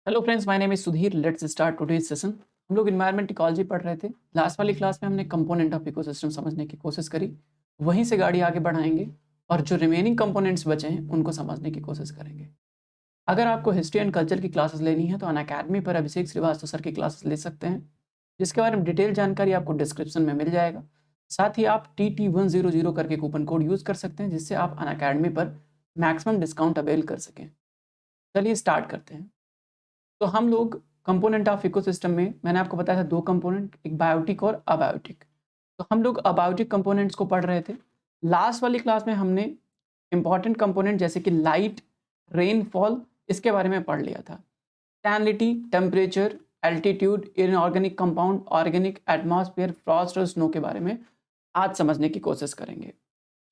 Hello friends, my name is Sudhir. Let's start today's session. हम लोग environment ecology पढ़ रहे थे। लास्ट वाली क्लास में हमने कंपोनेंट ऑफ इकोसिस्टम समझने की कोशिश करी। वहीं से गाड़ी आगे बढ़ाएंगे और जो रिमेनिंग कंपोनेंट्स बचे हैं उनको समझने की कोशिश करेंगे। अगर आपको हिस्ट्री एंड कल्चर की क्लासेस लेनी है तो अनअकैडमी पर अभिषेक श्रीवास्तव सर की क्लासेस ले सकते हैं, जिसके बारे में डिटेल जानकारी आपको डिस्क्रिप्शन में मिल जाएगा। साथ ही आप TT100 करके कूपन कोड यूज़ कर सकते हैं, जिससे आप अनअकैडमी पर मैक्सिमम डिस्काउंट अवेल कर सकें। चलिए स्टार्ट करते हैं। तो हम लोग कंपोनेंट ऑफ इकोसिस्टम में मैंने आपको बताया था दो कंपोनेंट, एक बायोटिक और अबायोटिक। तो हम लोग अबायोटिक कंपोनेंट्स को पढ़ रहे थे। लास्ट वाली क्लास में हमने इंपॉर्टेंट कंपोनेंट जैसे कि लाइट, रेनफॉल, इसके बारे में पढ़ लिया था। Salinity, temperature, altitude, inorganic compound, organic, atmosphere, Frost और स्नो के बारे में आज समझने की कोशिश करेंगे।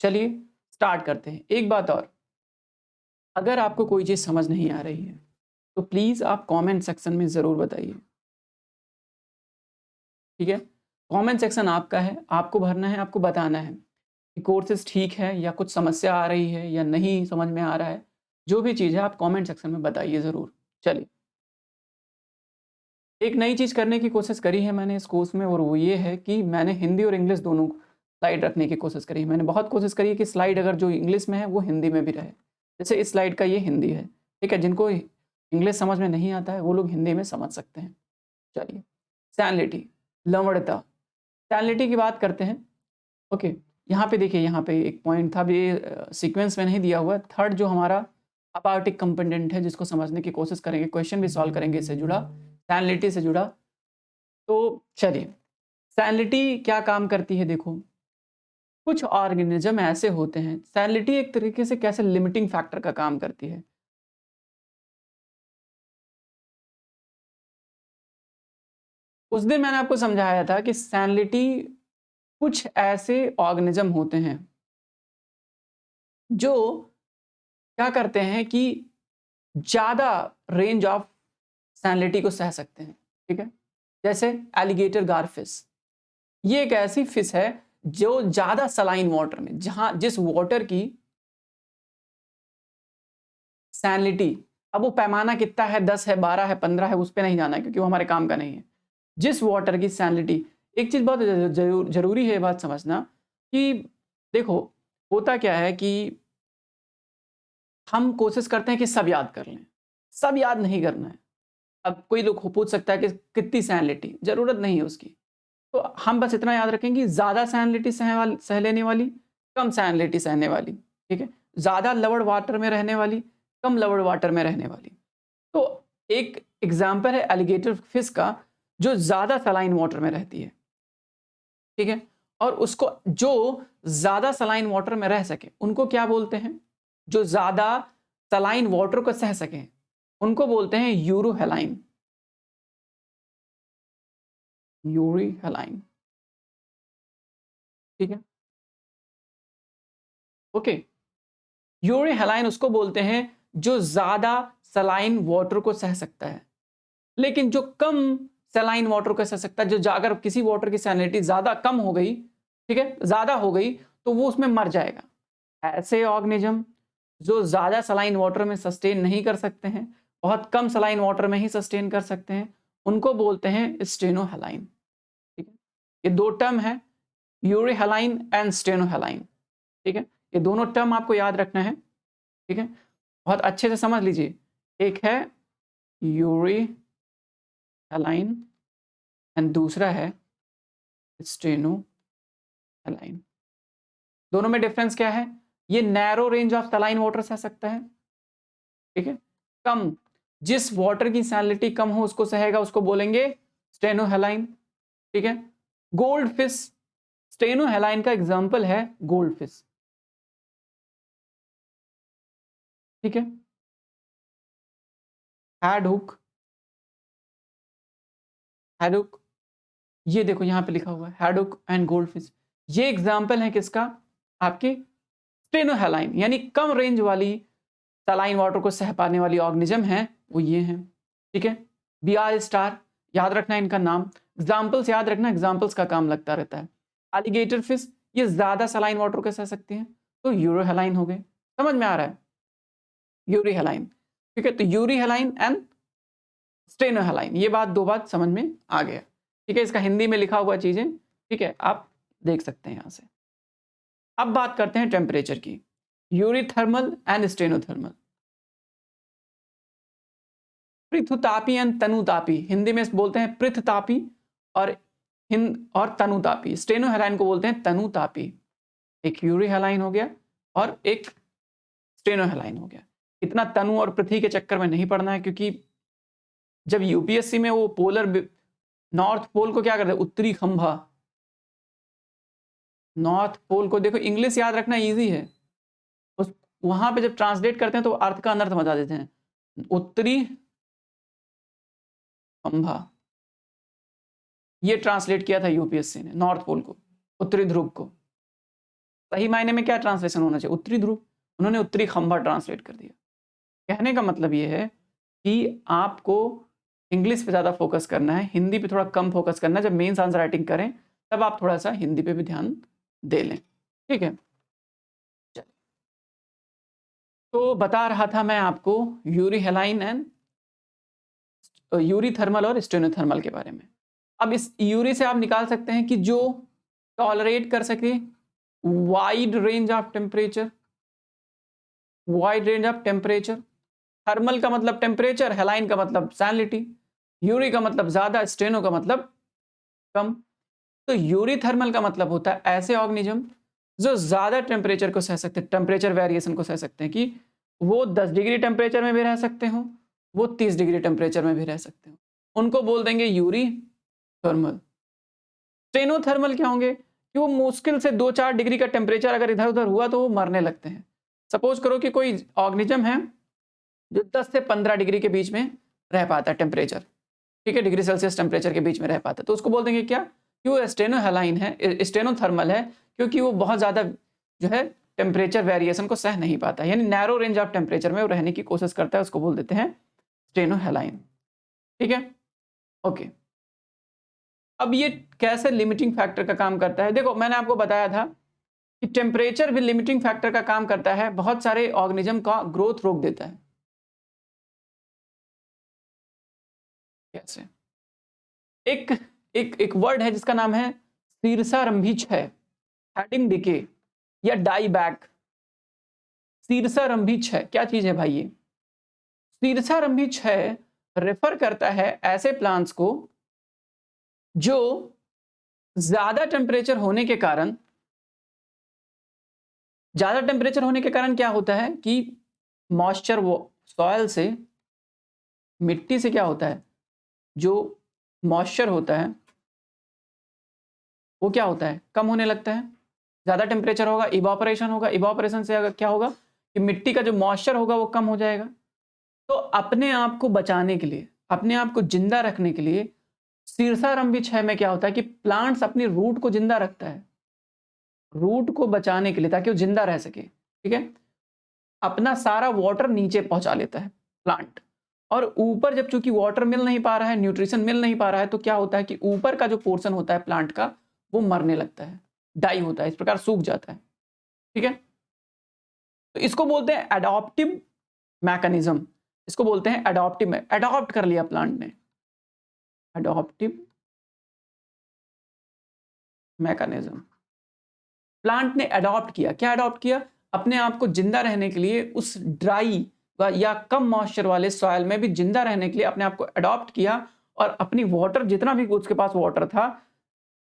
चलिए स्टार्ट करते हैं। एक बात और, अगर आपको कोई चीज़ समझ नहीं आ रही है तो प्लीज़ आप कमेंट सेक्शन में ज़रूर बताइए, ठीक है। कमेंट सेक्शन आपका है, आपको भरना है, आपको बताना है कि कोर्सेज ठीक है या कुछ समस्या आ रही है या नहीं समझ में आ रहा है। जो भी चीज़ है आप कमेंट सेक्शन में बताइए ज़रूर। चलिए, एक नई चीज़ करने की कोशिश करी है मैंने इस कोर्स में, और वो ये है कि मैंने हिंदी और इंग्लिश दोनों स्लाइड रखने की कोशिश करी है। मैंने बहुत कोशिश करी है कि स्लाइड अगर जो इंग्लिश में है वो हिंदी में भी रहे। जैसे इस स्लाइड का ये हिंदी है, ठीक है। जिनको इंग्लिश समझ में नहीं आता है वो लोग हिंदी में समझ सकते हैं। चलिए, सैलिनिटी, लवणता। सैलिनिटी की बात करते हैं। ओके, यहाँ पे देखिए, यहाँ पे एक पॉइंट था, ये सीक्वेंस में नहीं दिया हुआ। थर्ड जो हमारा अबायोटिक कंपोनेंट है, जिसको समझने की कोशिश करेंगे, क्वेश्चन भी सॉल्व करेंगे इससे जुड़ा, सैलिनिटी से जुड़ा। तो चलिए, सैलिनिटी क्या काम करती है देखो। कुछ ऑर्गेनिज्म ऐसे होते हैं, सैलिनिटी एक तरीके से कैसे लिमिटिंग फैक्टर का काम करती है। उस दिन मैंने आपको समझाया था कि सैलिनिटी, कुछ ऐसे ऑर्गेनिज्म होते हैं जो क्या करते हैं कि ज़्यादा रेंज ऑफ सैलिनिटी को सह सकते हैं, ठीक है। जैसे एलिगेटर गारफिश, ये एक ऐसी फिश है जो ज़्यादा सलाइन वाटर में, जहाँ जिस वाटर की सैलिनिटी, अब वो पैमाना कितना है, 10 है, 12 है, 15 है, उस पे नहीं जाना है क्योंकि वो हमारे काम का नहीं है। जिस वाटर की सैलिनिटी, एक चीज़ बहुत ज़रूरी है ये बात समझना कि देखो, होता क्या है कि हम कोशिश करते हैं कि सब याद कर लें, सब याद नहीं करना है। अब कोई लोग पूछ सकता है कि कितनी सैलिनिटी, ज़रूरत नहीं है उसकी। तो हम बस इतना याद रखें कि ज़्यादा सैलिनिटी सह लेने वाली, कम सैलिनिटी सहने वाली, ठीक है। ज़्यादा लवण वाटर में रहने वाली, कम लवण वाटर में रहने वाली। तो एक एग्जाम्पल है एलिगेटर फिश का, जो ज़्यादा सलाइन वाटर में रहती है, ठीक है। और उसको जो ज़्यादा सलाइन वाटर में रह सके उनको क्या बोलते हैं, जो ज़्यादा सलाइन वाटर को सह सकें उनको बोलते हैं यूरोहेलाइन, यूरीहेलाइन, ठीक है। ओके, यूरीहेलाइन उसको बोलते हैं जो ज़्यादा सलाइन वाटर को सह सकता है। लेकिन जो कम सलाइन वाटर को सह सकता है, जो अगर किसी वाटर की सैलिनिटी ज़्यादा कम हो गई, ठीक है, ज़्यादा हो गई, तो वो उसमें मर जाएगा। ऐसे ऑर्गेनिज्म जो ज़्यादा सलाइन वाटर में सस्टेन नहीं कर सकते हैं, बहुत कम सलाइन वाटर में ही सस्टेन कर सकते हैं, उनको बोलते हैं स्टेनोहेलाइन, ठीक है। ये दो टर्म है, यूरीहेलाइन एंड स्टेनोहेलाइन, ठीक है। ये दोनों टर्म आपको याद रखना है, ठीक है। बहुत अच्छे से समझ लीजिए। एक है यूरीहेलाइन एंड दूसरा है स्टेनोहेलाइन। दोनों में डिफरेंस क्या है? ये narrow range of saline water सह सकता है, ठीक है। कम, जिस वाटर की सैलिनिटी कम हो उसको सहेगा, उसको बोलेंगे स्टेनोहेलाइन, ठीक है। गोल्ड फिश, स्टेनोहेलाइन का एग्जांपल है गोल्ड फिश, ठीक है। हैडहुक, हैडहुक, ये देखो यहाँ पे लिखा हुआ है हैडहुक एंड गोल्ड फिश। ये एग्जांपल है किसका? आपके स्टेनोहेलाइन, यानी कम रेंज वाली सलाइन वाटर को सह पाने वाली ऑर्गेनिज्म है, वो ये हैं, ठीक है। बीआर स्टार, याद रखना इनका नाम, एग्जाम्पल्स याद रखना, एग्जाम्पल्स का काम लगता रहता है। एलिगेटर फिश, ये ज्यादा सलाइन वाटर को सह सकती हैं, तो यूरोहेलाइन हो गए। समझ में आ रहा है? यूरीहेलाइन, ठीक है। तो यूरीहेलाइन एंड स्टेनोहेलाइन। ये बात 2 बात समझ में आ गया, ठीक है। इसका हिंदी में लिखा हुआ चीजें, ठीक है, आप देख सकते हैं यहाँ से। अब बात करते हैं टेम्परेचर की, यूरिथर्मल एंड स्टेनोथर्मल। पृथुतापी एंड तनुतापी, हिंदी में बोलते हैं पृथतापी और तनुतापी। स्टेनोहेलाइन को बोलते हैं तनुतापी। एक यूरिहेलाइन हो गया और एक स्टेनोहेलाइन हो गया। इतना तनु और पृथ्वी के चक्कर में नहीं पड़ना है, क्योंकि जब यूपीएससी में वो पोलर नॉर्थ पोल को क्या करते हैं, उत्तरी खंभा, नॉर्थ पोल को देखो, इंग्लिश याद रखना इजी है, उस वहां पे जब ट्रांसलेट करते हैं तो अर्थ का अनर्थ बता देते हैं। उत्तरी खंभा, ये ट्रांसलेट किया था यूपीएससी ने, नॉर्थ पोल को, उत्तरी ध्रुव को। सही मायने में क्या ट्रांसलेशन होना चाहिए, उत्तरी ध्रुव, उन्होंने उत्तरी खंभा ट्रांसलेट कर दिया। कहने का मतलब ये है कि आपको इंग्लिश पे ज़्यादा फोकस करना है, हिंदी पे थोड़ा कम फोकस करना है। जब मेंस आंसर राइटिंग करें तब आप थोड़ा सा हिंदी पे भी ध्यान दे लें, ठीक है। चलिए, तो बता रहा था मैं आपको यूरिहेलाइन एंड यूरिथर्मल और स्टेनोथर्मल के बारे में। अब इस यूरी से आप निकाल सकते हैं कि जो टॉलरेट कर सके wide range of temperature, wide range of temperature. Thermal का मतलब टेम्परेचर, हेलाइन का मतलब सैलिनिटी, यूरी का मतलब ज्यादा, स्टेनो का मतलब कम। तो यूरिथर्मल का मतलब होता है ऐसे ऑर्गेनिज्म जो ज्यादा टेम्परेचर को सह सकते हैं, टेम्परेचर वेरिएशन को सह सकते हैं, कि वो 10 डिग्री टेम्परेचर में भी रह सकते हो, वो 30 डिग्री टेम्परेचर में भी रह सकते हो, उनको बोल देंगे यूरिथर्मल। स्टेनोथर्मल क्या होंगे कि वो मुश्किल से 2-4 डिग्री का टेम्परेचर अगर इधर उधर हुआ तो वो मरने लगते हैं। सपोज करो कि कोई ऑर्गेनिज्म है जो 10 से 15 डिग्री के बीच में रह पाता है टेम्परेचर, ठीक है, डिग्री सेल्सियस टेम्परेचर के बीच में रह पाता है, तो उसको बोल देंगे क्या कि वो स्टेनोहेलाइन है, स्टेनोथर्मल है, क्योंकि वो बहुत ज़्यादा जो है टेम्परेचर वेरिएशन को सह नहीं पाता, यानी नैरो रेंज ऑफ टेम्परेचर में वो रहने की कोशिश करता है, उसको बोल देते हैं स्टेनोहेलाइन, ठीक है, ओके। अब ये कैसे लिमिटिंग फैक्टर का काम करता है, देखो मैंने आपको बताया था कि टेम्परेचर भी लिमिटिंग फैक्टर का काम करता है, बहुत सारे ऑर्गेनिज्म का ग्रोथ रोक देता है। कैसे? एक एक एक वर्ड है जिसका नाम है शीर्षारंभी क्षय, हेडिंग डिके या डाई बैक। शीर्षारंभी क्षय क्या चीज है भाई? ये शीर्षारंभी क्षय रेफर करता है ऐसे प्लांट्स को जो ज्यादा टेम्परेचर होने के कारण, क्या होता है कि मॉइस्चर वो सॉइल से, मिट्टी से क्या होता है, जो मॉइस्चर होता है वो क्या होता है, कम होने लगता है। ज़्यादा टेम्परेचर होगा, इवापोरेशन होगा, इवापोरेशन से अगर क्या होगा कि मिट्टी का जो मॉइस्चर होगा वो कम हो जाएगा। तो अपने आप को बचाने के लिए, अपने आप को जिंदा रखने के लिए शीर्षारंभी क्षय में क्या होता है कि प्लांट्स अपनी रूट को जिंदा रखता है, रूट को बचाने के लिए, ताकि वो जिंदा रह सके, ठीक है। अपना सारा वाटर नीचे पहुंचा लेता है प्लांट, और ऊपर जब चूंकि वाटर मिल नहीं पा रहा है, न्यूट्रिशन मिल नहीं पा रहा है, तो क्या होता है कि ऊपर का जो पोर्शन होता है प्लांट का वो मरने लगता है, डाई होता है, इस प्रकार सूख जाता है, ठीक है। तो इसको बोलते हैं एडॉप्टिव मैकेनिज्म, इसको बोलते हैं एडॉप्टिव, एडॉप्ट कर लिया प्लांट ने, एडॉप्टिव मैकेनिज्म, प्लांट ने एडॉप्ट किया। क्या एडॉप्ट किया? अपने आप को जिंदा रहने के लिए उस ड्राई या कम मॉइस्चर वाले सॉइल में भी जिंदा रहने के लिए अपने आप को एडॉप्ट किया, और अपनी वाटर, जितना भी उसके पास वाटर था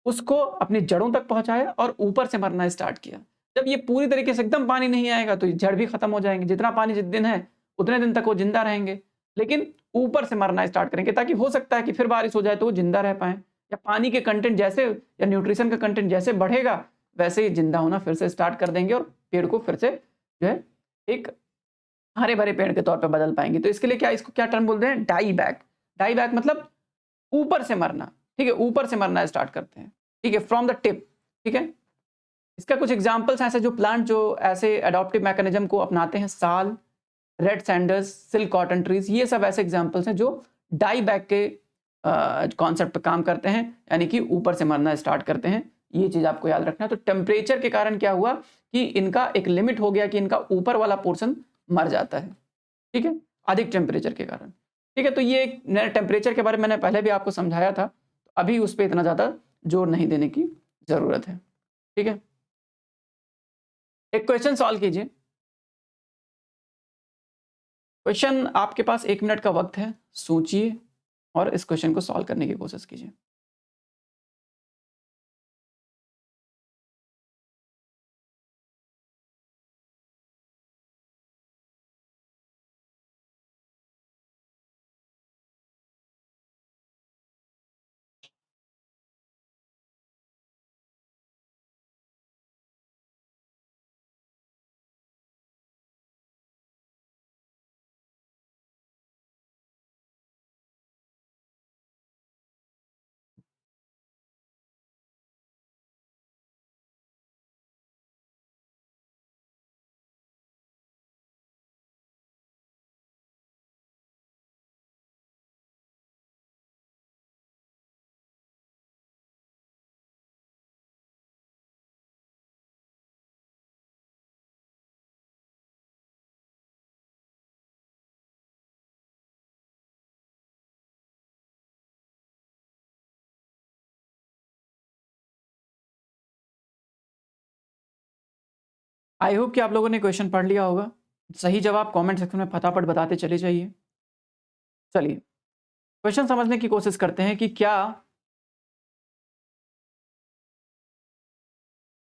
उसको अपनी जड़ों तक पहुंचाया और ऊपर से मरना स्टार्ट किया। जब ये पूरी तरीके से एकदम पानी नहीं आएगा तो जड़ भी खत्म हो जाएंगे, जितना पानी जिस दिन है उतने दिन तक वो जिंदा रहेंगे, लेकिन ऊपर से मरना स्टार्ट करेंगे, ताकि हो सकता है कि फिर बारिश हो जाए तो वो जिंदा रह पाए, या पानी के कंटेंट जैसे, या न्यूट्रिशन का कंटेंट जैसे बढ़ेगा वैसे ही जिंदा होना फिर से स्टार्ट कर देंगे, और पेड़ को फिर से जो है एक हरे भरे पेड़ के तौर पर बदल पाएंगे। तो इसके लिए क्या, इसको क्या टर्म बोलते हैं, डाई बैक। डाई बैक मतलब ऊपर से मरना, ठीक है, ऊपर से मरना स्टार्ट करते हैं, ठीक है, फ्रॉम द टिप, ठीक है। इसका कुछ एग्जांपल्स ऐसे जो प्लांट जो ऐसे एडॉप्टिव मैकेनिज्म को अपनाते हैं, साल, red Sanders, silk cotton trees, ये सब ऐसे एग्जांपल्स हैं जो डाई बैक के कॉन्सेप्ट पर काम करते हैं, यानी कि ऊपर से मरना स्टार्ट करते हैं। ये चीज आपको याद रखना है। तो टेम्परेचर के कारण क्या हुआ कि इनका एक लिमिट हो गया कि इनका ऊपर वाला पोर्शन मर जाता है, ठीक है, अधिक टेम्परेचर के कारण। ठीक है, तो ये टेम्परेचर के बारे में मैंने पहले भी आपको समझाया था, अभी उस पर इतना ज़्यादा जोर नहीं देने की ज़रूरत है। ठीक है, एक क्वेश्चन सॉल्व कीजिए। क्वेश्चन आपके पास 1 मिनट का वक्त है, सोचिए और इस क्वेश्चन को सॉल्व करने की कोशिश कीजिए। आई होप कि आप लोगों ने क्वेश्चन पढ़ लिया होगा। सही जवाब कमेंट सेक्शन में फटाफट बताते चले जाइए। चलिए क्वेश्चन समझने की कोशिश करते हैं कि क्या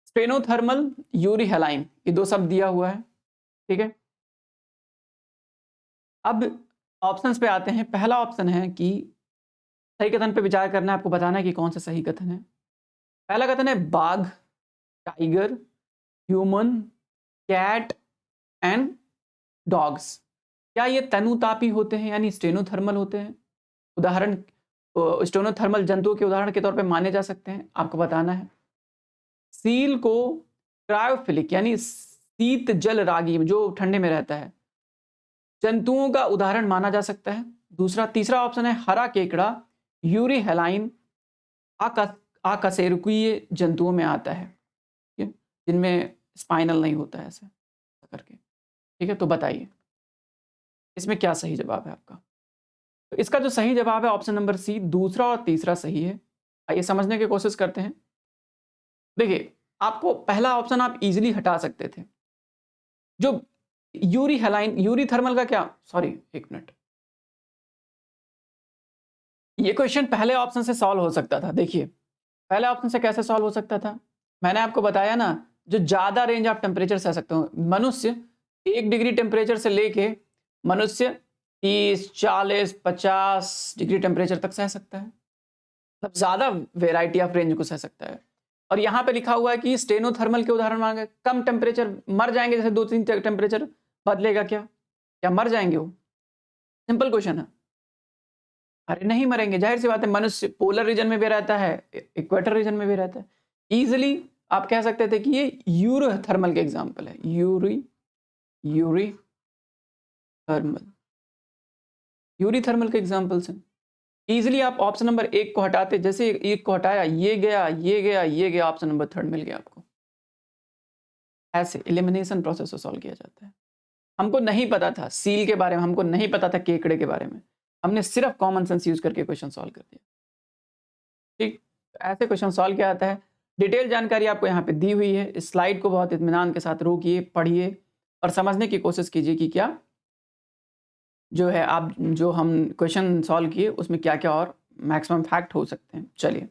स्टेनोथर्मल यूरी हैलाइन, ये 2 शब्द दिया हुआ है। ठीक है, अब ऑप्शंस पे आते हैं। पहला ऑप्शन है कि सही कथन पे विचार करना है, आपको बताना है कि कौन सा सही कथन है। पहला कथन है बाघ, tiger, human, cat and dogs. क्या ये तनुतापी होते हैं यानी स्टेनोथर्मल होते हैं? उदाहरण स्टेनोथर्मल जंतुओं के उदाहरण के तौर पे माने जा सकते हैं, आपको बताना है। सील को क्रायोफिलिक यानी शीत जल रागी जो ठंडे में रहता है जंतुओं का उदाहरण माना जा सकता है। तीसरा ऑप्शन है हरा केकड़ा यूरी हेलाइन आकशेरुकीय जंतुओं में आता है, ठीक है, जिनमें स्पाइनल नहीं होता है ऐसे करके। ठीक है, तो बताइए इसमें क्या सही जवाब है आपका? तो इसका जो सही जवाब है ऑप्शन नंबर सी, दूसरा और तीसरा सही है। आइए समझने की कोशिश करते हैं। देखिए, आपको पहला ऑप्शन आप इजीली हटा सकते थे। जो यूरी हेलाइन, यूरी थर्मल का क्या, सॉरी एक मिनट, ये क्वेश्चन पहले ऑप्शन से सॉल्व हो सकता था। देखिए पहले ऑप्शन से कैसे सॉल्व हो सकता था, मैंने आपको बताया ना, जो ज्यादा रेंज आप टेम्परेचर सह सकते हो। मनुष्य 1 डिग्री टेम्परेचर से लेके मनुष्य 30, 40, 50 डिग्री टेम्परेचर तक सह सकता है, मतलब ज्यादा वेराइटी ऑफ रेंज को सह सकता है। और यहाँ पे लिखा हुआ है कि स्टेनोथर्मल के उदाहरण मांगे, कम टेम्परेचर मर जाएंगे, जैसे 2-3 टेम्परेचर बदलेगा क्या, क्या मर जाएंगे वो? सिंपल क्वेश्चन है। अरे नहीं मरेंगे, जाहिर सी बात है, मनुष्य पोलर रीजन में भी रहता है, इक्वेटर रीजन में भी रहता है। इजिली आप कह सकते थे कि ये यूरो थर्मल के एग्जाम्पल है, यूरी थर्मल, यूरी थर्मल के एग्जाम्पल्स हैं। इजिली आप ऑप्शन नंबर 1 को हटाते, जैसे 1 को हटाया ये गया, ये गया, ये गया, ऑप्शन नंबर 3 मिल गया आपको। ऐसे एलिमिनेशन प्रोसेस को सॉल्व किया जाता है। हमको नहीं पता था सील के बारे में, हमको नहीं पता था केकड़े के बारे में, हमने सिर्फ कॉमन सेंस यूज करके क्वेश्चन सॉल्व कर दिया। ठीक, तो ऐसे क्वेश्चन सॉल्व किया जाता है। डिटेल जानकारी आपको यहाँ पे दी हुई है। इस स्लाइड को बहुत इत्मीनान के साथ रोकिए, पढ़िए और समझने की कोशिश कीजिए कि क्या जो है आप जो हम क्वेश्चन सॉल्व किए उसमें क्या क्या और मैक्सिमम फैक्ट हो सकते हैं। चलिए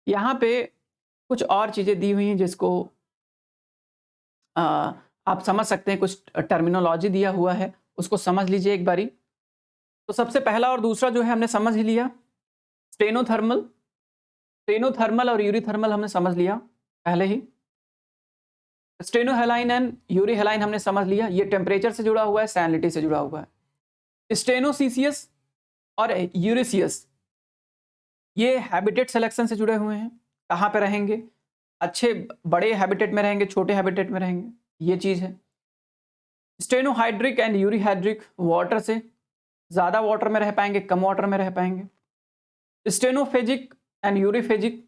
यहाँ पे कुछ और चीज़ें दी हुई हैं जिसको आप समझ सकते हैं। कुछ टर्मिनोलॉजी दिया हुआ है, उसको समझ लीजिए एक बारी। तो सबसे पहला और दूसरा जो है हमने समझ ही लिया। स्टेनोथर्मल और यूरीथर्मल हमने समझ लिया पहले ही। स्टेनोहेलाइन एंड यूरीहेलाइन हमने समझ लिया, ये टेम्परेचर से जुड़ा हुआ है, सैलिनिटी से जुड़ा हुआ है। स्टेनोसीसियस और यूरिसियस ये हैबिटेट सिलेक्शन से जुड़े हुए हैं। कहाँ पे रहेंगे, अच्छे बड़े हैबिटेट में रहेंगे, छोटे हैबिटेट में रहेंगे, ये चीज़ है। स्टेनोहाइड्रिक एंड यूरीहाइड्रिक वाटर से, ज़्यादा वाटर में रह पाएंगे, कम वाटर में रह पाएंगे। स्टेनोफेजिक एंड यूरीफेजिक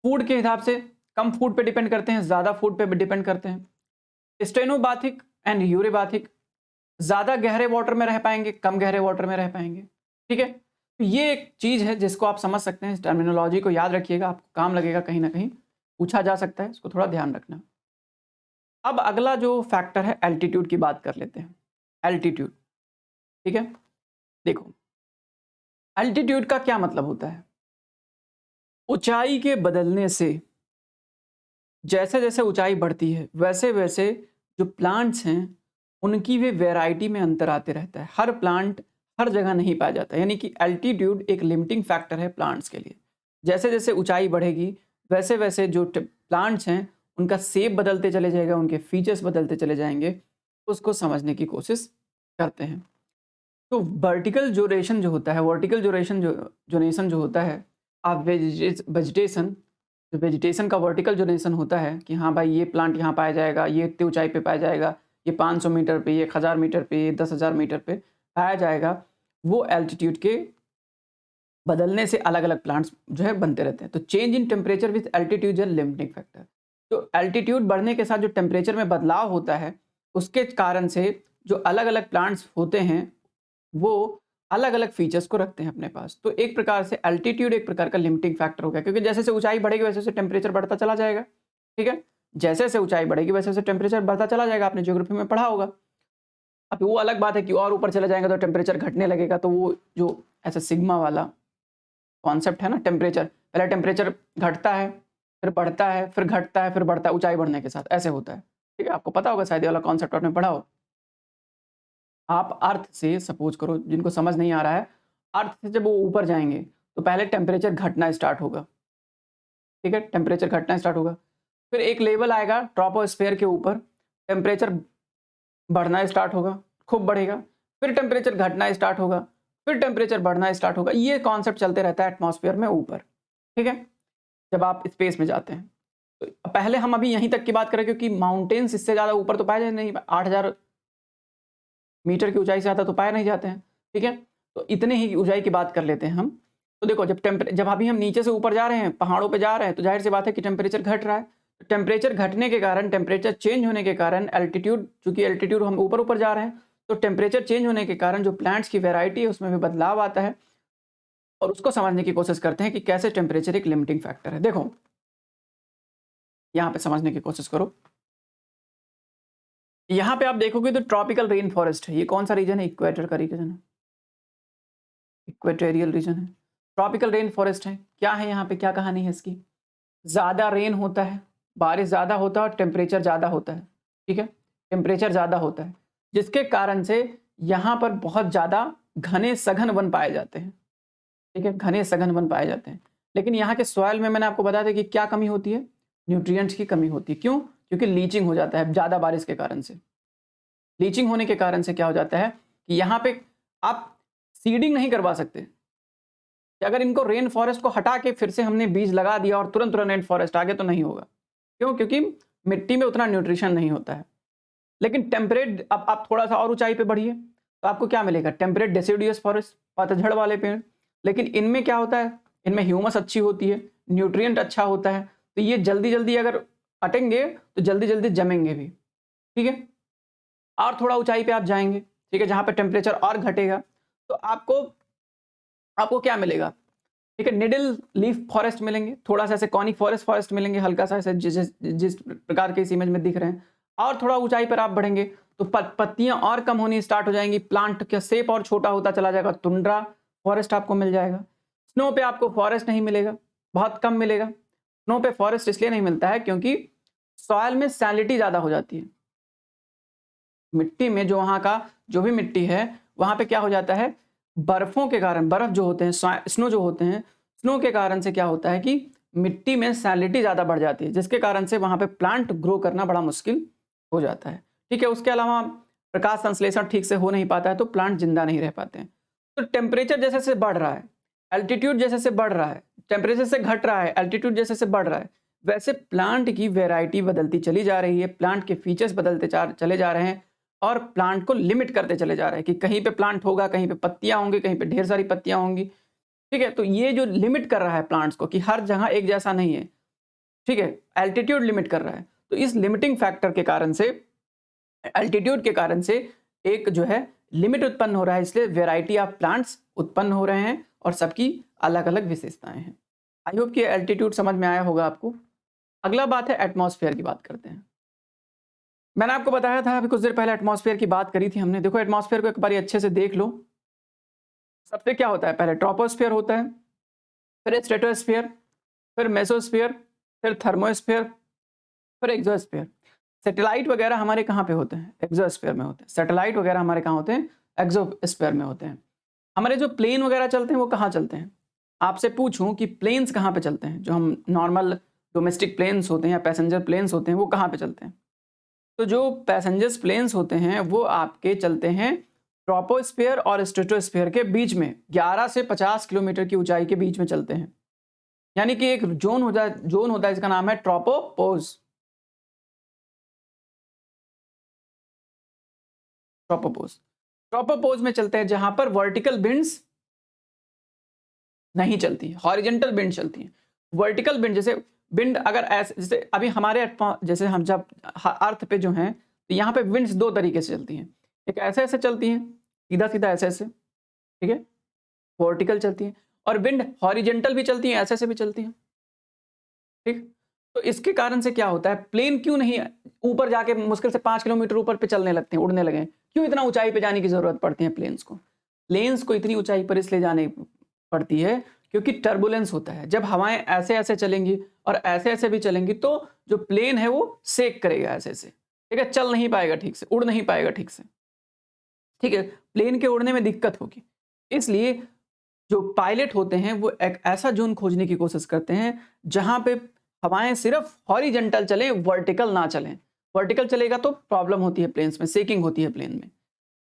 फूड के हिसाब से कम फूड पे डिपेंड करते हैं, ज़्यादा फूड पे डिपेंड करते हैं। स्टेनोबाथिक एंड यूरेबाथिक ज़्यादा गहरे वाटर में रह पाएंगे, कम गहरे वाटर में रह पाएंगे। ठीक है, तो ये एक चीज़ है जिसको आप समझ सकते हैं। इस टर्मिनोलॉजी को याद रखिएगा, आपको काम लगेगा, कहीं ना कहीं पूछा जा सकता है, इसको थोड़ा ध्यान रखना। अब अगला जो फैक्टर है एल्टीट्यूड की बात कर लेते हैं। एल्टीट्यूड, ठीक है, देखो एल्टीट्यूड का क्या मतलब होता है। ऊंचाई के बदलने से, जैसे जैसे ऊंचाई बढ़ती है वैसे वैसे जो प्लांट्स हैं उनकी भी वैरायटी में अंतर आते रहता है। हर प्लांट हर जगह नहीं पाया जाता, यानी कि एल्टीट्यूड एक लिमिटिंग फैक्टर है प्लांट्स के लिए। जैसे जैसे ऊंचाई बढ़ेगी वैसे वैसे जो प्लांट्स हैं उनका शेप बदलते चले जाएगा, उनके फीचर्स बदलते चले जाएंगे। उसको समझने की कोशिश करते हैं। तो वर्टिकल ड्यूरेशन जो होता है, वर्टिकल ड्यूरेशन जो होता है, आप वेजिटेशन का वर्टिकल ड्यूरेशन होता है कि हाँ भाई ये प्लांट यहाँ पाया जाएगा, ये इतनी ऊंचाई पे पाया जाएगा, ये 500 मीटर पे, ये 1000 मीटर पे, ये 10,000 मीटर पे पाया जाएगा। वो एल्टीट्यूड के बदलने से अलग अलग प्लांट्स जो है बनते रहते हैं। तो change in temperature with altitude is limiting factor. तो एल्टीट्यूड बढ़ने के साथ जो टेम्परेचर में बदलाव होता है उसके कारण से जो अलग अलग प्लांट्स होते हैं वो अलग अलग फीचर्स को रखते हैं अपने पास। तो एक प्रकार से एल्टीट्यूड एक प्रकार का लिमिटिंग फैक्टर हो गया, क्योंकि जैसे जैसे ऊंचाई बढ़ेगी वैसे वैसे टेम्परेचर बढ़ता चला जाएगा। ठीक है, जैसे जैसे ऊंचाई बढ़ेगी वैसे वैसे टेम्परेचर बढ़ता चला जाएगा, आपने ज्योग्राफी में पढ़ा होगा। अब वो अलग बात है कि और ऊपर चले जाएंगे तो टेम्परेचर घटने लगेगा। तो वो जो ऐसा सिग्मा वाला कॉन्सेप्ट है ना, टेम्परेचर, पहले टेम्परेचर घटता है, फिर बढ़ता है, फिर घटता है, फिर बढ़ता है ऊंचाई बढ़ने के साथ, ऐसे होता है। ठीक है, आपको पता होगा शायद ये वाला कॉन्सेप्ट आपने पढ़ा हो। आप अर्थ से, सपोज करो जिनको समझ नहीं आ रहा है, अर्थ से जब वो ऊपर जाएंगे तो पहले टेम्परेचर घटना स्टार्ट होगा। ठीक है, टेम्परेचर घटना स्टार्ट होगा, फिर एक लेवल आएगा ट्रोपोस्फेयर के ऊपर, टेम्परेचर बढ़ना स्टार्ट होगा, खूब बढ़ेगा, फिर टेम्परेचर घटना स्टार्ट होगा, फिर टेम्परेचर बढ़ना स्टार्ट होगा। ये कॉन्सेप्ट चलते रहता है एटमॉस्फेयर में ऊपर। ठीक है, जब आप स्पेस में जाते हैं तो पहले हम अभी यहीं तक की बात करें, क्योंकि माउंटेन्स इससे ज़्यादा ऊपर तो पाए जाए नहीं, 8000 मीटर की ऊंचाई से ज़्यादा तो पाए नहीं जाते हैं। ठीक है, तो इतने ही ऊंचाई की बात कर लेते हैं हम। तो देखो जब अभी हम नीचे से ऊपर जा रहे हैं, पहाड़ों पे जा रहे हैं, तो जाहिर सी बात है कि टेम्परेचर घट रहा है। टेम्परेचर घटने के कारण, टेम्परेचर चेंज होने के कारण एल्टीट्यूड, चूंकि एल्टीट्यूड हम ऊपर ऊपर जा रहे हैं, तो टेम्परेचर चेंज होने के कारण जो प्लांट्स की वैरायटी है उसमें भी बदलाव आता है। और उसको समझने की कोशिश करते हैं कि कैसे टेम्परेचर एक लिमिटिंग फैक्टर है। देखो यहाँ पे समझने की कोशिश करो। यहाँ पे आप देखोगे तो ट्रॉपिकल रेन फॉरेस्ट है। ये कौन सा रीजन है? इक्वेटर का रीजन है, इक्वेटोरियल रीजन है, ट्रॉपिकल रेन फॉरेस्ट है। क्या है यहाँ पे, क्या कहानी है इसकी? ज़्यादा रेन होता है, बारिश ज़्यादा होता है और टेम्परेचर ज़्यादा होता है। ठीक है, टेम्परेचर ज़्यादा होता है जिसके कारण से यहाँ पर बहुत ज़्यादा घने सघन वन पाए जाते हैं। ठीक है, घने सघन वन पाए जाते हैं। लेकिन यहाँ के सॉइल में मैंने आपको बताया था कि क्या कमी होती है? न्यूट्रिएंट्स की कमी होती है। क्यों? क्योंकि लीचिंग हो जाता है ज़्यादा बारिश के कारण से। लीचिंग होने के कारण से क्या हो जाता है कि यहाँ पे आप सीडिंग नहीं करवा सकते। कि अगर इनको रेन फॉरेस्ट को हटा के फिर से हमने बीज लगा दिया और तुरंत तुरंत रेन फॉरेस्ट आ गया तो नहीं होगा। क्यों? क्योंकि मिट्टी में उतना न्यूट्रिशन नहीं होता है। लेकिन टेम्परेट, अब आप थोड़ा सा और ऊंचाई पे बढ़िए तो आपको क्या मिलेगा? टेम्परेट डेसिडुअस फॉरेस्ट, पतझड़ वाले पेड़। लेकिन इनमें क्या होता है? इनमें ह्यूमस अच्छी होती है, न्यूट्रिएंट अच्छा होता है, तो ये जल्दी जल्दी अगर हटेंगे तो जल्दी जल्दी जमेंगे भी। ठीक है, और थोड़ा ऊंचाई पे आप जाएंगे, ठीक है, जहां पे टेम्परेचर और घटेगा तो आपको क्या मिलेगा? ठीक है, निडल लीफ फॉरेस्ट मिलेंगे, थोड़ा सा ऐसे कॉनी फॉरेस्ट मिलेंगे, हल्का सा ऐसे जिस प्रकार के इस इमेज में दिख रहे हैं। और थोड़ा ऊंचाई पर आप बढ़ेंगे तो पत्तियां और कम होनी स्टार्ट हो जाएंगी, प्लांट का शेप और छोटा होता चला जाएगा, टुंड्रा फॉरेस्ट आपको मिल जाएगा। स्नो पे आपको फॉरेस्ट नहीं मिलेगा, बहुत कम मिलेगा। स्नो पे फॉरेस्ट इसलिए नहीं मिलता है क्योंकि सॉइल में सैलिनिटी ज्यादा हो जाती है। मिट्टी में जो वहाँ का जो भी मिट्टी है वहाँ पे क्या हो जाता है, बर्फों के कारण, बर्फ जो होते हैं, स्नो जो होते हैं, स्नो के कारण से क्या होता है कि मिट्टी में सैलिनिटी ज़्यादा बढ़ जाती है, जिसके कारण से वहाँ पे प्लांट ग्रो करना बड़ा मुश्किल हो जाता है। ठीक है, उसके अलावा प्रकाश संश्लेषण ठीक से हो नहीं पाता है तो प्लांट जिंदा नहीं रह पाते हैं। तो टेम्परेचर जैसे से बढ़ रहा है, एल्टीट्यूड जैसे से बढ़ रहा है, टेम्परेचर से घट रहा है, एल्टीट्यूड जैसे से बढ़ रहा है, वैसे प्लांट की वेराइटी बदलती चली जा रही है, प्लांट के फीचर्स बदलते चले जा रहे हैं और प्लांट को लिमिट करते चले जा रहे हैं कि कहीं पे प्लांट होगा, कहीं पे पत्तियां होंगी, कहीं पे ढेर सारी पत्तियां होंगी। ठीक है, तो ये जो लिमिट कर रहा है प्लांट्स को कि हर जगह एक जैसा नहीं है। ठीक है, एल्टीट्यूड लिमिट कर रहा है। तो इस लिमिटिंग फैक्टर के कारण से, एल्टीट्यूड के कारण से एक जो है लिमिट उत्पन्न हो रहा है, इसलिए वेराइटी ऑफ प्लांट्स उत्पन्न हो रहे हैं और सबकी अलग अलग विशेषताएं हैं। आई होप कि एल्टीट्यूड समझ में आया होगा आपको। अगला बात है एटमॉस्फेयर की बात करते हैं। मैंने आपको बताया था अभी कुछ देर पहले एटमॉस्फेयर की बात करी थी हमने। देखो एटमॉस्फेयर को एक बार अच्छे से देख लो। सबसे क्या होता है, पहले ट्रोपोस्फेयर होता है, फिर स्ट्रेटोस्फेयर, फिर मेसोस्फेयर, फिर थर्मोस्फेयर, फिर एक्सोस्फेयर। सैटेलाइट वगैरह हमारे कहाँ पे होते हैं, एक्सोस्फेयर में होते हैं। सैटेलाइट वगैरह हमारे कहाँ होते हैं, एक्सोस्फेयर में होते हैं। हमारे जो प्लेन वगैरह चलते हैं वो कहाँ चलते हैं, आपसे पूछूं कि प्लेन्स कहाँ पे चलते हैं, जो हम नॉर्मल डोमेस्टिक प्लेन्स होते हैं या पैसेंजर प्लेन्स होते हैं वो कहाँ पे चलते हैं। तो जो पैसेंजर्स प्लेन्स होते हैं वो आपके चलते हैं ट्रोपोस्फेयर और स्ट्रेटोस्फेयर के बीच में, 11 से 50 किलोमीटर की ऊंचाई के बीच में चलते हैं। यानी कि एक जोन होता है इसका नाम है ट्रोपोपोज। ट्रोपोपोज में चलते हैं जहां पर वर्टिकल विंड्स नहीं चलती, हॉरिजॉन्टल विंड चलती है। वर्टिकल विंड जैसे विंड अगर ऐसे, जैसे अभी हमारे जैसे हम जब अर्थ पे जो हैं तो यहाँ पे विंड्स दो तरीके से चलती हैं। एक ऐसे ऐसे चलती हैं, सीधा सीधा ऐसे ऐसे, ठीक है, वर्टिकल चलती हैं। और विंड हॉरिजॉन्टल भी चलती हैं, ऐसे ऐसे भी चलती हैं, ठीक। तो इसके कारण से क्या होता है, प्लेन क्यों नहीं ऊपर जाके मुश्किल से 5 किलोमीटर ऊपर पे चलने लगते हैं, उड़ने लगे, क्यों इतना ऊंचाई पे जाने की जरूरत पड़ती है प्लेन्स को। प्लेन्स को इतनी ऊंचाई पर इसलिए जाने पड़ती है क्योंकि टर्बुलेंस होता है। जब हवाएं ऐसे ऐसे चलेंगी और ऐसे ऐसे भी चलेंगी तो जो प्लेन है वो सेक करेगा ऐसे ऐसे, ठीक है, चल नहीं पाएगा ठीक से, उड़ नहीं पाएगा ठीक से, ठीक है, प्लेन के उड़ने में दिक्कत होगी। इसलिए जो पायलट होते हैं वो एक ऐसा जोन खोजने की कोशिश करते हैं जहां पे हवाएं सिर्फ हॉरिजॉन्टल चलें, वर्टिकल ना चलें। वर्टिकल चलेगा तो प्रॉब्लम होती है प्लेन्स में, सेकिंग होती है प्लेन में।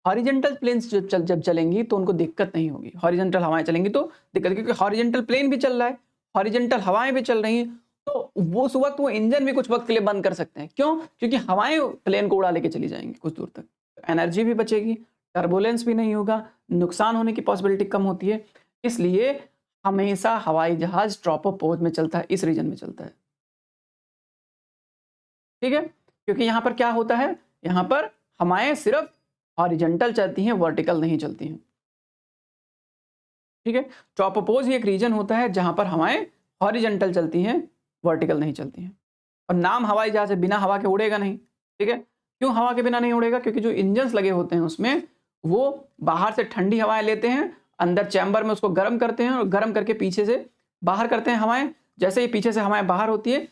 हॉरिजॉन्टल प्लेन्स जब चलेंगी तो उनको दिक्कत नहीं होगी। हॉरिजॉन्टल हवाएं चलेंगी तो दिक्कत, क्योंकि हॉरिजॉन्टल प्लेन भी चल रहा है, हॉरिजॉन्टल हवाएं भी चल रही हैं, तो वो उस वक्त वो इंजन भी कुछ वक्त के लिए बंद कर सकते हैं। क्यों? क्योंकि हवाएं प्लेन को उड़ा लेके चली जाएंगी कुछ दूर तक, एनर्जी भी बचेगी, टर्बुलेंस भी नहीं होगा, नुकसान होने की पॉसिबिलिटी कम होती है। इसलिए हमेशा हवाई जहाज ट्रोपोपोज में चलता है, इस रीजन में चलता है, ठीक है। क्योंकि यहां पर क्या होता है, यहां पर हवाएं सिर्फ हॉरिजॉन्टल चलती हैं, वर्टिकल नहीं चलती हैं, ठीक है। ट्रोपोपोज ही एक रीजन होता है जहां पर हवाएं हॉरिजॉन्टल चलती हैं, वर्टिकल नहीं चलती हैं। और नाम हवाई जहाज है, बिना हवा के उड़ेगा नहीं, ठीक है। क्यों हवा के बिना नहीं उड़ेगा? क्योंकि जो इंजन्स लगे होते हैं उसमें वो बाहर से ठंडी हवाएं लेते हैं, अंदर चैम्बर में उसको गर्म करते हैं और गर्म करके पीछे से बाहर करते हैं हवाएं। जैसे ही पीछे से हवाएं बाहर होती है,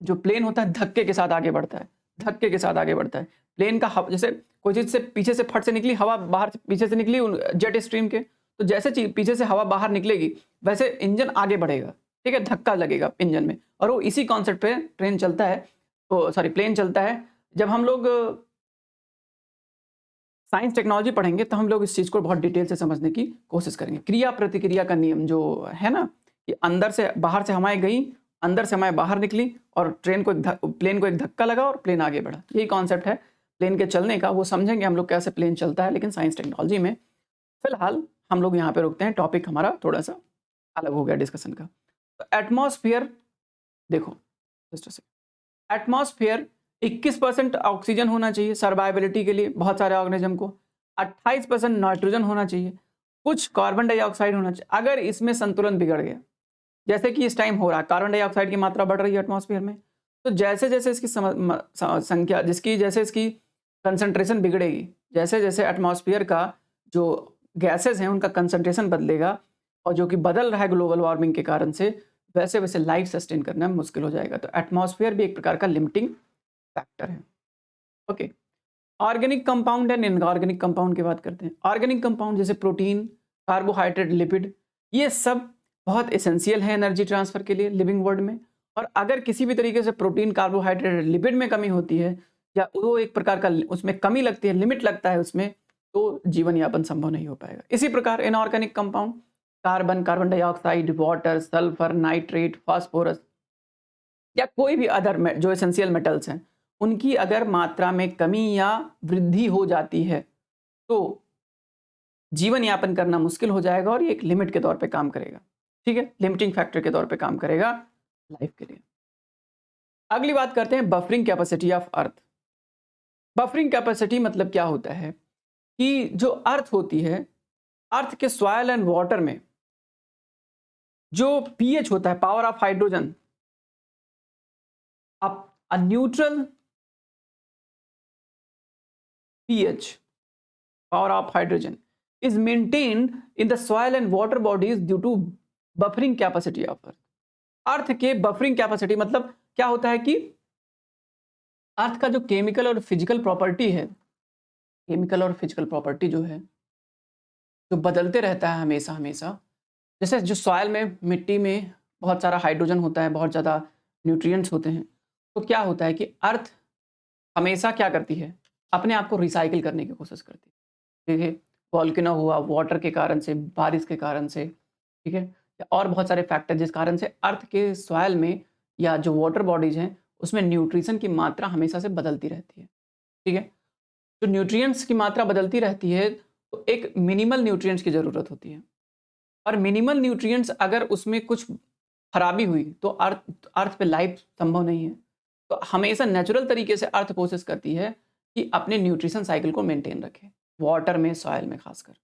जो प्लेन होता है धक्के के साथ आगे बढ़ता है, धक्के के साथ आगे बढ़ता है। प्लेन का जैसे कोई चीज से पीछे से फट से निकली हवा, बाहर पीछे से निकली जेट स्ट्रीम के, तो जैसे पीछे से हवा बाहर निकलेगी वैसे इंजन आगे बढ़ेगा, ठीक है, धक्का लगेगा इंजन में। और वो इसी कॉन्सेप्ट पे ट्रेन चलता है, सॉरी प्लेन चलता है। जब हम लोग साइंस टेक्नोलॉजी पढ़ेंगे तो हम लोग इस चीज़ को बहुत डिटेल से समझने की कोशिश करेंगे। क्रिया प्रतिक्रिया का नियम जो है ना, कि अंदर से बाहर से हवाएं गई, अंदर से हवाएं बाहर निकली और प्लेन को एक धक्का लगा और प्लेन आगे बढ़ा। यही कॉन्सेप्ट है प्लेन के चलने का। वो समझेंगे हम लोग कैसे प्लेन चलता है, लेकिन साइंस टेक्नोलॉजी में। फिलहाल हम लोग यहाँ पे रुकते हैं, टॉपिक हमारा थोड़ा सा अलग हो गया डिस्कशन का। तो एटमॉस्फेयर देखो, एटमॉस्फेयर 21% ऑक्सीजन होना चाहिए सर्वाइबिलिटी के लिए बहुत सारे ऑर्गेनिज्म को, 28% नाइट्रोजन होना चाहिए, कुछ कार्बन डाइऑक्साइड होना चाहिए। अगर इसमें संतुलन बिगड़ गया, जैसे कि इस टाइम हो रहा है, कार्बन डाइऑक्साइड की मात्रा बढ़ रही है एटमॉस्फेयर में, तो जैसे जैसे इसकी संख्या जैसे इसकी कंसंट्रेशन बिगड़ेगी, जैसे जैसे एटमॉस्फेयर का जो गैसेज हैं उनका कंसंट्रेशन बदलेगा और जो कि बदल रहा है ग्लोबल वार्मिंग के कारण से, वैसे वैसे लाइफ सस्टेन करना मुश्किल हो जाएगा। तो एटमॉस्फेयर भी एक प्रकार का लिमिटिंग फैक्टर है। Okay, organic compound and inorganic compound की बात करते हैं। ऑर्गेनिक कंपाउंड जैसे प्रोटीन, कार्बोहाइड्रेट, लिपिड, ये सब बहुत एसेंशियल है एनर्जी ट्रांसफर के लिए लिविंग वर्ल्ड में। और अगर किसी भी तरीके से प्रोटीन, कार्बोहाइड्रेट, लिपिड में कमी होती है या वो एक प्रकार का उसमें कमी लगती है, लिमिट लगता है उसमें, तो जीवन यापन संभव नहीं हो पाएगा। इसी प्रकार inorganic compound carbon, carbon dioxide, water, sulphur, nitrate, phosphorus या कोई भी अदर जो एसेंशियल मेटल्स हैं, उनकी अगर मात्रा में कमी या वृद्धि हो जाती है तो जीवन यापन करना मुश्किल हो जाएगा और ये एक लिमिट के तौर पे काम करेगा, ठीक है, लिमिटिंग फैक्टर के तौर पे काम करेगा लाइफ के लिए। अगली बात करते हैं buffering capacity of earth. Buffering capacity मतलब क्या होता है कि जो अर्थ होती है, अर्थ के सॉइल एंड वाटर में जो पीएच होता है, power of hydrogen, a neutral pH, power of hydrogen, is maintained in the soil and water bodies due to buffering capacity of earth. अर्थ के बफरिंग कैपेसिटी मतलब क्या होता है कि अर्थ का जो केमिकल और फिजिकल प्रॉपर्टी है, केमिकल और फिजिकल प्रॉपर्टी जो है, जो बदलते रहता है हमेशा हमेशा। जैसे जो सॉइल में, मिट्टी में बहुत सारा हाइड्रोजन होता है, बहुत ज़्यादा न्यूट्रिएंट्स होते हैं, तो क्या होता है कि अर्थ हमेशा क्या करती है, अपने आप को रिसाइकिल करने की कोशिश करती है। ठीक है, वॉल्केनो हुआ वाटर के कारण से, बारिश के कारण से, ठीक है, और बहुत सारे फैक्टर जिस कारण से अर्थ के सॉइल में या जो वाटर बॉडीज हैं उसमें न्यूट्रिशन की मात्रा हमेशा से बदलती रहती है। ठीक है, तो न्यूट्रिएंट्स की मात्रा बदलती रहती है तो एक मिनिमल न्यूट्रिएंट्स की ज़रूरत होती है, और मिनिमल न्यूट्रिएंट्स अगर उसमें कुछ खराबी हुई तो अर्थ पे लाइफ संभव नहीं है। तो हमेशा नेचुरल तरीके से अर्थ कोशिश करती है कि अपने न्यूट्रिशन साइकिल को मेंटेन रखे, वाटर में, सॉइल में खासकर।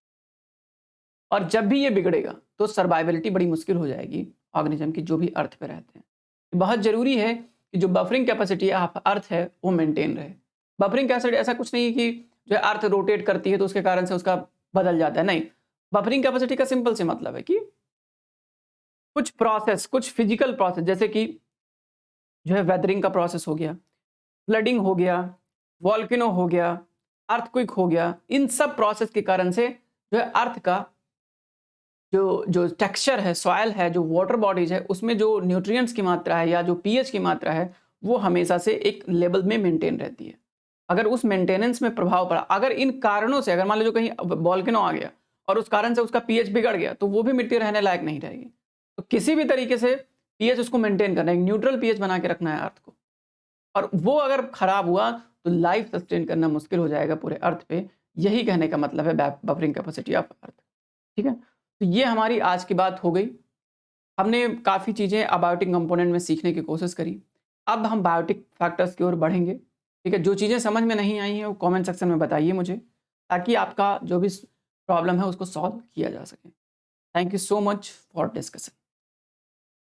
और जब भी ये बिगड़ेगा तो सर्वाइवलिटी बड़ी मुश्किल हो जाएगी ऑर्गेनिज्म की, जो भी अर्थ पे रहते हैं। बहुत ज़रूरी है कि जो बफरिंग कैपेसिटी ऑफ अर्थ है वो मेंटेन रहे। बफरिंग कैपेसिटी ऐसा कुछ नहीं है कि जो अर्थ रोटेट करती है तो उसके कारण से उसका बदल जाता है, नहीं। बफरिंग कैपेसिटी का सिंपल से मतलब है कि कुछ प्रोसेस, कुछ फिजिकल प्रोसेस, जैसे कि जो है वेदरिंग का प्रोसेस हो गया, फ्लडिंग हो गया, वॉल्केनो हो गया, अर्थक्वेक हो गया, इन सब प्रोसेस के कारण से जो है अर्थ का जो टेक्सचर है, सॉइल है, जो वाटर बॉडीज है, उसमें जो न्यूट्रिएंट्स की मात्रा है या जो पीएच की मात्रा है वो हमेशा से एक लेवल में मेंटेन रहती है। अगर उस मेंटेनेंस में प्रभाव पड़ा, अगर इन कारणों से, अगर मान लीजिए कहीं वॉल्केनो आ गया और उस कारण से उसका पीएच बिगड़ गया तो वो भी मिट्टी रहने लायक नहीं रहेगी। तो किसी भी तरीके से पीएच उसको मेंटेन करना है, एक न्यूट्रल पीएच बना के रखना है अर्थ को, और वो अगर खराब हुआ तो लाइफ सस्टेन करना मुश्किल हो जाएगा पूरे अर्थ पे। यही कहने का मतलब है बफरिंग कैपेसिटी ऑफ अर्थ। ठीक है, तो ये हमारी आज की बात हो गई। हमने काफ़ी चीज़ें अबायोटिक कंपोनेंट में सीखने की कोशिश करी। अब हम बायोटिक फैक्टर्स की ओर बढ़ेंगे। ठीक है, जो चीज़ें समझ में नहीं आई हैं वो कमेंट सेक्शन में बताइए मुझे, ताकि आपका जो भी प्रॉब्लम है उसको सॉल्व किया जा सके। Thank you so much for discussion.